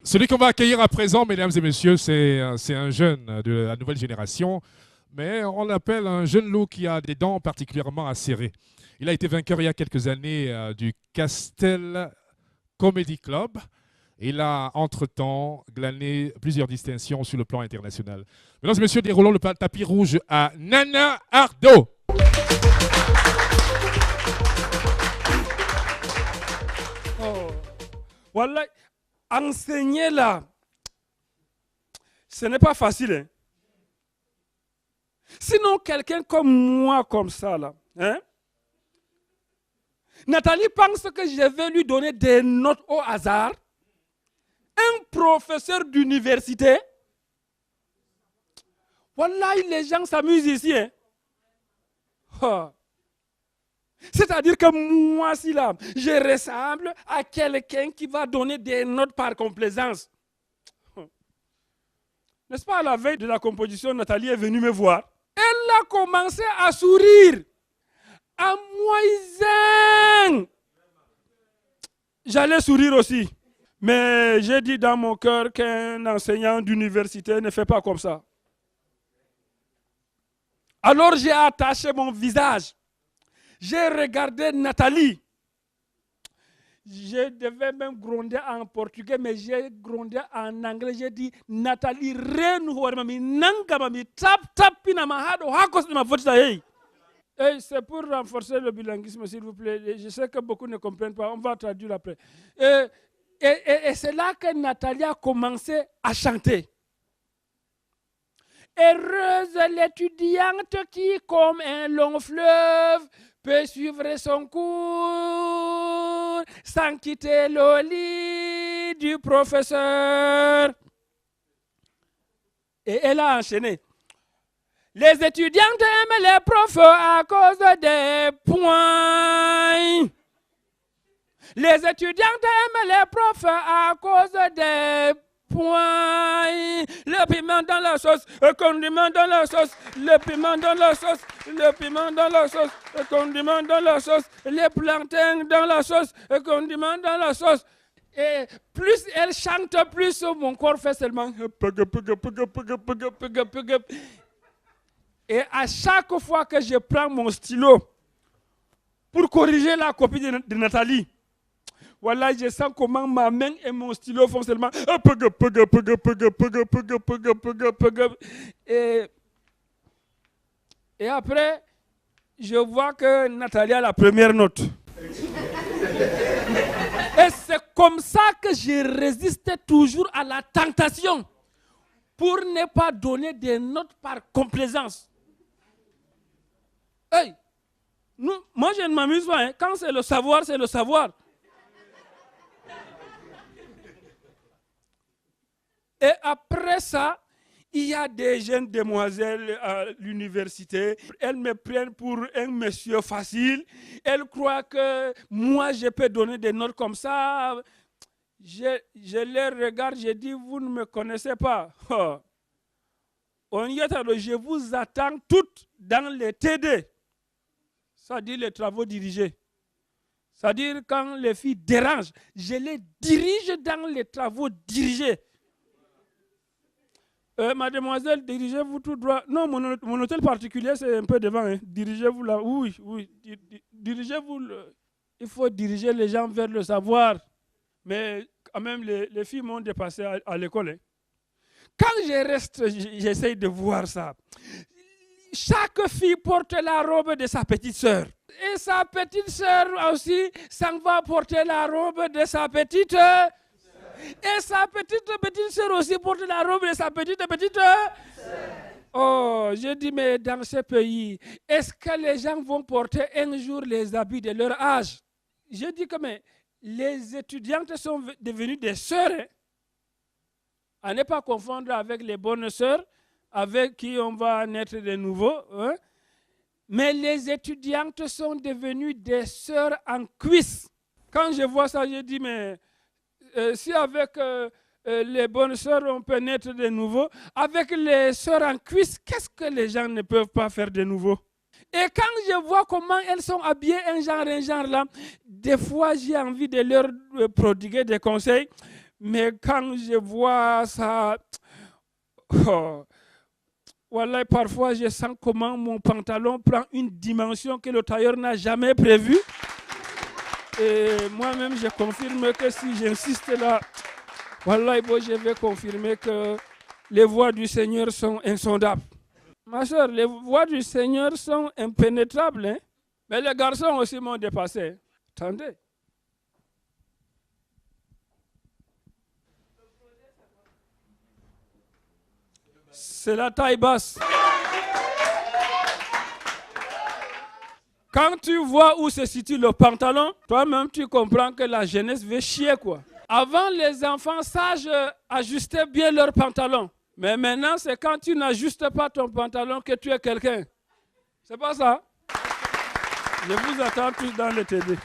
Celui qu'on va accueillir à présent, mesdames et messieurs, c'est un jeune de la nouvelle génération, mais on l'appelle un jeune loup qui a des dents particulièrement acérées. Il a été vainqueur il y a quelques années du Castel Comedy Club. Il a entre-temps glané plusieurs distinctions sur le plan international. Mesdames et messieurs, déroulons le tapis rouge à Nana Ardo. Oh. Voilà, enseigner là, ce n'est pas facile. Hein? Sinon, quelqu'un comme moi, comme ça, là, hein? Nathalie pense que je vais lui donner des notes au hasard. Un professeur d'université. Voilà, les gens s'amusent ici. Hein? Oh. C'est-à-dire que moi, si là, je ressemble à quelqu'un qui va donner des notes par complaisance. N'est-ce pas, à la veille de la composition, Nathalie est venue me voir. Elle a commencé à sourire. À moisen. J'allais sourire aussi. Mais j'ai dit dans mon cœur qu'un enseignant d'université ne fait pas comme ça. Alors j'ai attaché mon visage. J'ai regardé Nathalie. Je devais même gronder en portugais, mais j'ai grondé en anglais. J'ai dit, Nathalie, et c'est pour renforcer le bilinguisme, s'il vous plaît. Je sais que beaucoup ne comprennent pas. On va traduire après. Et c'est là que Nathalie a commencé à chanter. Heureuse l'étudiante qui, comme un long fleuve, peut suivre son cours sans quitter le lit du professeur. Et elle a enchaîné. Les étudiantes aiment les profs à cause des points. Les étudiantes aiment les profs à cause des points. Le piment dans la sauce, le condiment dans la sauce, le piment dans la sauce, le piment dans la sauce, le condiment dans la sauce, les plantains dans la sauce, le condiment dans la sauce. Et plus elle chante, plus mon corps fait seulement. Et à chaque fois que je prends mon stylo pour corriger la copie de Nathalie, voilà, je sens comment ma main et mon stylo font seulement. Et après, je vois que Nathalie a la première note. Et c'est comme ça que je résistais toujours à la tentation pour ne pas donner des notes par complaisance. Hey, moi je ne m'amuse pas. Hein. Quand c'est le savoir, c'est le savoir. Et après ça, il y a des jeunes demoiselles à l'université. Elles me prennent pour un monsieur facile. Elles croient que moi, je peux donner des notes comme ça. Je les regarde, je dis, vous ne me connaissez pas. Je vous attends toutes dans les TD. C'est-à-dire les travaux dirigés. C'est-à-dire quand les filles dérangent, je les dirige dans les travaux dirigés. Mademoiselle, dirigez-vous tout droit. Non, mon hôtel particulier, c'est un peu devant. Hein. Dirigez-vous là. Oui. Dirigez-vous. Il faut diriger les gens vers le savoir. Mais quand même, les filles m'ont dépassé à l'école. Hein. Quand je reste, j'essaye de voir ça. Chaque fille porte la robe de sa petite sœur. Et sa petite sœur aussi s'en va porter la robe de sa petite. Et sa petite sœur aussi porte la robe de sa petite. Oh, je dis, mais dans ce pays, est-ce que les gens vont porter un jour les habits de leur âge? Je dis que mais, les étudiantes sont devenues des sœurs. Hein? À ne pas confondre avec les bonnes sœurs, avec qui on va naître de nouveau. Hein? Mais les étudiantes sont devenues des sœurs en cuisse. Quand je vois ça, je dis, mais si avec les bonnes sœurs, on peut naître de nouveau, avec les sœurs en cuisse, qu'est-ce que les gens ne peuvent pas faire de nouveau? Et quand je vois comment elles sont habillées, un genre là, des fois j'ai envie de leur prodiguer des conseils. Mais quand je vois ça, oh, voilà, parfois je sens comment mon pantalon prend une dimension que le tailleur n'a jamais prévue. Et moi-même, je confirme que si j'insiste là, voilà, je vais confirmer que les voies du Seigneur sont insondables. Ma soeur, les voies du Seigneur sont impénétrables, hein? Mais les garçons aussi m'ont dépassé. Attendez. C'est la taille basse. Quand tu vois où se situe le pantalon, toi-même tu comprends que la jeunesse veut chier, quoi. Avant, les enfants sages ajustaient bien leur pantalon. Mais maintenant, c'est quand tu n'ajustes pas ton pantalon que tu es quelqu'un. C'est pas ça? Je vous attends tous dans le TD.